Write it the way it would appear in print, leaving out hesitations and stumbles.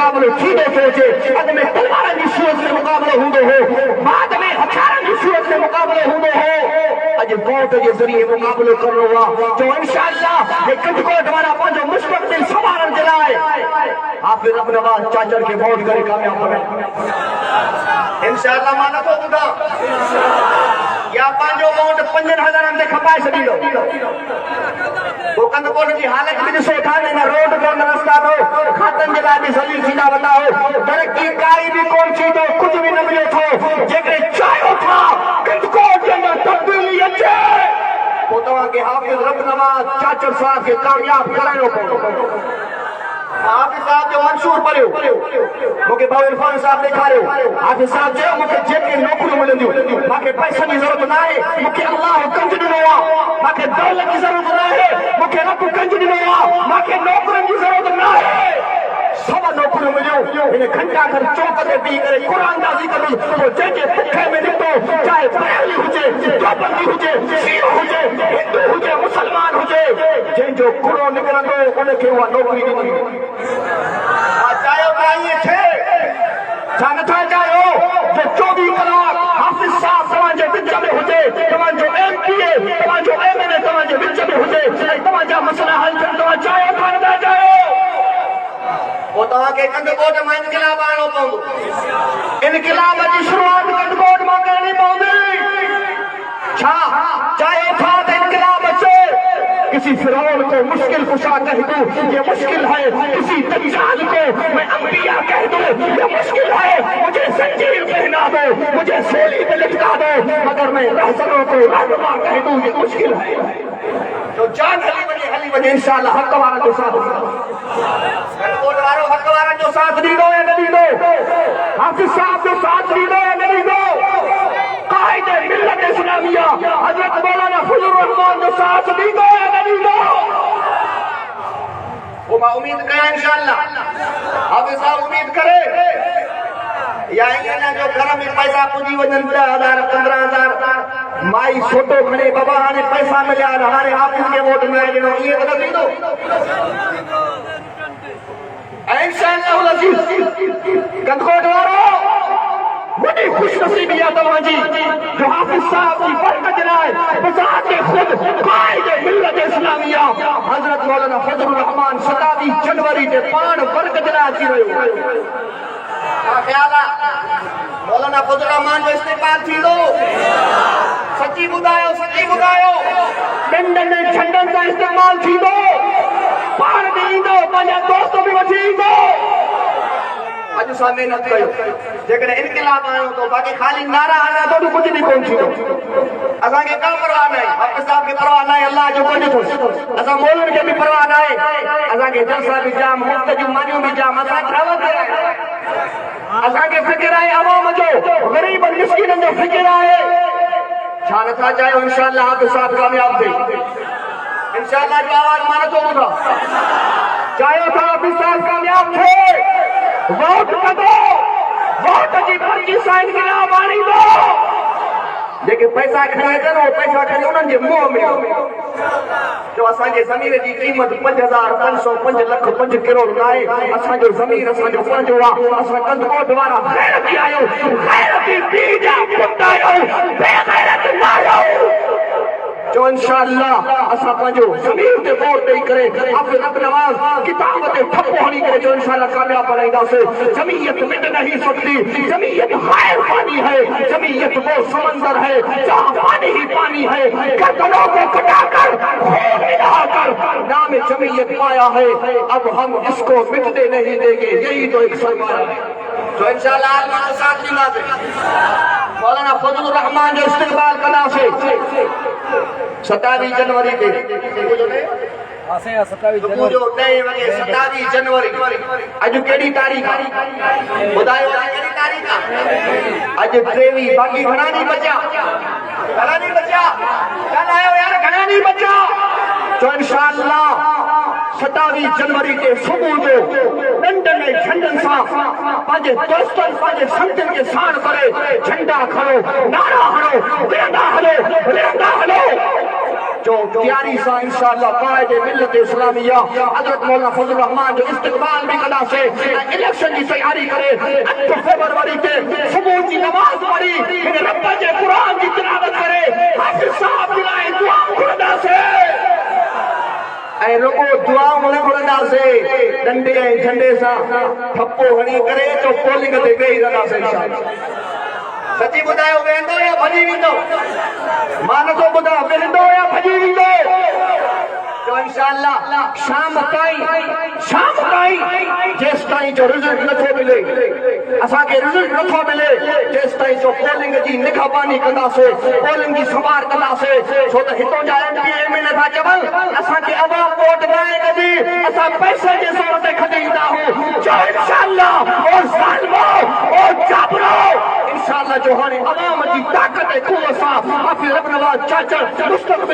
मुक़ाबिलो थींदो थो अचे अॻु में तलवारनि जी सूरत में मुक़ाबिलो हूंदो हो बाद में हथियारनि जी सूरत में मुक़ाबिलो हूंदो हो अॼु वोट जे ज़रिए मुक़ाबिलो करणो आहे जो इंशाअल्लाह हे कटकोट वारा पंहिंजो मुस्तक़बिल संभालण जे लाइ हाफ़िज़ अब्दुल नवाज़ चाचर खे वोट करे कामयाब बनाए इंशाअल्लाह मां नथो ॿुधां या पंहिंजो वोट 5000 ते खपाए छॾींदो पोइ कंदकोट जी हालत बि ॾिसो था न रोड जो न रस्ता अथव खातनि जे लाइ बि ज़लील थींदा वेंदा हो तरक़ी काई बि कोन थी तो कुझु बि न मिलियो अथव जेकॾहिं चाहियो था कंदकोट जे अंदरि तब्दीली अचे पोइ तव्हांखे हाफ़िज़ अब्दुल नवाज़ चाचर साहिब खे कामयाब कराइणो पवंदो हाफ़िज़ साहब जो मंशूर पढ़ियो मूंखे भाउ इरफान साहब ॾेखारियो हाफ़िज़ साहब चयो मूंखे जेके नौकरियूं मिलंदियूं मूंखे पैसनि जी ज़रूरत न आहे मूंखे अल्लाह कंज ॾिनो आहे मूंखे दौलत जी ज़रूरत न आहे मूंखे रब कंज ॾिनो आहे मूंखे नौकरनि जी ज़रूरत न आहे सभ नौकरियूं मिलियूं हिन घंटा घर चौक ते बीह करे क़ुरानदाज़ी कंदुसि पोइ जंहिंजे पुठे में ॾिठो चाहे बरेली हुजे देवबंदी हुजे शियो हुजे हिंदू हुजे मुसलमान हुजे जंहिंजो कूड़ो निकिरंदो उनखे उहा नौकरी ॾिनी चाहियो था ईअं थिए छा नथा चाहियो जो 24 कलाक हाफ़िज़ साहब तव्हांजे विच में हुजे तव्हांजो MPA तव्हांजो MLA तव्हांजे विच में हुजे ऐं तव्हांजा मसइला हल थियनि तव्हां चाहियो था नथा चाहियो पोइ तव्हांखे कंदकोट मां इनक़िलाब आणणो पवंदो इनक़िलाब जी शुरूआत कंदकोट मां करणी पवंदी छा चाहियो था त इनक़िलाब अचे किसी फिरौन को मुश्किल कुशा कह दूं ये मुश्किल है किसी दज्जाल को मैं अंबिया कह दूं ये मुश्किल है मुझे जंजीर पहना दो मुझे सूली पे लटका दो मगर मैं रहसनों को रहनुमा कह दूं ये मुश्किल है तो जान हली वञे इंशाअल्लाह हक़ वारनि जो साथ कोट वारो हक़ वारनि जो साथ ॾींदो या न ॾींदो हाफ़िज़ साहब जो साथ ॾींदो या न ॾींदो काइद मिल्लत इस्लामिया हज़रत मौलाना फजलुर रहमान जो साथ ॾींदो या न ॾींदो वो मां उम्मीद कयां इंशाअल्लाह हाफ़िज़ साहब उम्मीद करे या ईअं न जो घर में पैसा पुॼी वञनि 10,000 15,000 माई फोटो खणे बाबा हाणे पैसा मिलिया हाणे हाफ़िज़ खे वोट न ॾिनो ईअं त न थींदो इंशाअल्लाह कंदकोट वारो वॾी ख़ुशनसीबी आहे तव्हांजी जो हाफ़िज़ साहब जी बरकत जे लाइ बज़ात ख़ुद क़ाइद मिल्लत इस्लामिया हज़रत मौलाना फजलुर रहमान 27 जनवरी ते पाण बरकत जे लाइ अची वियो छा ख़्याल आहे मौलाना फजलुर रहमान जो इस्तेक़बाल थींदो सची ॿुधायो ॿिनि झंडनि सां इस्तेमाल थींदो पाण बि ईंदो पंहिंजा दोस्त बि वठी ईंदो अॼु सां महिनत कयो जेकॾहिं इनक़िलाब आयो तो बाक़ी ख़ाली नारा हणंदा तो कुझु बि कोन थींदो असांखे का परवाह न आहे हाफ़िज़ साहब खे परवाह न आहे अल्लाह जो कुझु अथसि असां मौलनि खे बि परवाह न आहे असांखे जलसा बि जाम मुफ़्त जूं मानियूं बि जाम असांखे फ़िक्र आहे अवाम जो ग़रीबनि मिस्कीननि जो फ़िक्र आहे छा नथा चाहियो इंशाअल्लाह हाफ़िज़ साहब कामयाब थिए इंशाअल्लाह जो आवाज़ मां नथो ॿुधां चाहियो था हाफ़िज़ साहब कामयाब थिए वोट कदो वोट जी पर्ची सां इनक़िलाब आणींदो जेके पैसा खणी अचनि उहे पैसा खणी उन्हनि जे मुंहं में जो असांजे ज़मीर जी क़ीमत 5,505 लख 5 करोड़ न आहे असांजो ज़मीर असांजो पंहिंजो आहे असां कंदकोट वारा ग़ैरती आहियूं ग़ैरती पी जा पुट आहियूं बेग़ैरत न आहियूं जो इंशाअल्लाह असां पंहिंजो ज़मीर ते वोट ॾेई करे हाफ़िज़ अब्दुल नवाज़ किताब ते ठपो हणी करे जो इंशाअल्लाह कामयाब बनाईंदासीं जमीयत मिट नहीं सकती जमीयत गैर पानी है जमीयत वो समंदर है जहाँ पानी ही पानी है गर्दनों को कटाकर खून मिलाकर नाम जमीयत पाया है अब हम इसको मिटने नहीं देंगे यही तो एक सरमाया है जो इंशाअल्लाह आलमा के साथ ॾींदासीं मौलाना फजलुर रहमान जो इस्तेक़बाल कंदासीं 27 जनवरी ते सुबुह जो 10 वॻे 27 जनवरी अॼु कहिड़ी तारीख़ आहे ॿुधायो कहिड़ी तारीख़ आहे अॼु 23 बाक़ी घणा ॾींहं बचा ॻाल्हायो यार घणा ॾींहं बचा जो इंशाअल्लाह 27 जनवरी ते सुबुह जो नंढनि झंडनि सां पंहिंजे दोस्तनि पंहिंजे संतनि खे साण करे झंडा खणो नारा हणो विरंदा हलो جو تیاری سا انشاءاللہ قائد ملت اسلامیہ حضرت مولانا فضل الرحمان جو استقبال بھی کلا سے الیکشن کی تیاری کرے 8 فروری کے صبح کی نماز پڑھی پھر رب کے قرآن کی تلاوت کرے حافظ صاحب دلائیں دعا خدا سے اے رکو دعا منے خدا سے ڈنڈے جھنڈے سا ٹھپو ہنی کرے تو پولنگ تے وہی رہا سے انشاءاللہ سچی بدایو ویندو یا بھجی ویندو مان تو بدا ویندو یا بھجی ویندو تو انشاءاللہ شام تائیں جس تائیں جو رزلٹ نتھو ملے اساں کے رزلٹ نتھو ملے جس تائیں جو پولنگ جی نگہبانی کندا سے پولنگ جی سوار کندا سے چھو تو ہتوں جا ایم پی ایم نے تھا چبل اساں کے عوام ووٹ نائے کدی اساں پیسے جے صورت کھدیندا ہوں جو انشاءاللہ اور ظالمو اور جابرو انشاءاللہ جو ہانے عوام جی طاقت کو وسا اپنے رب نواز چاچا مستقبل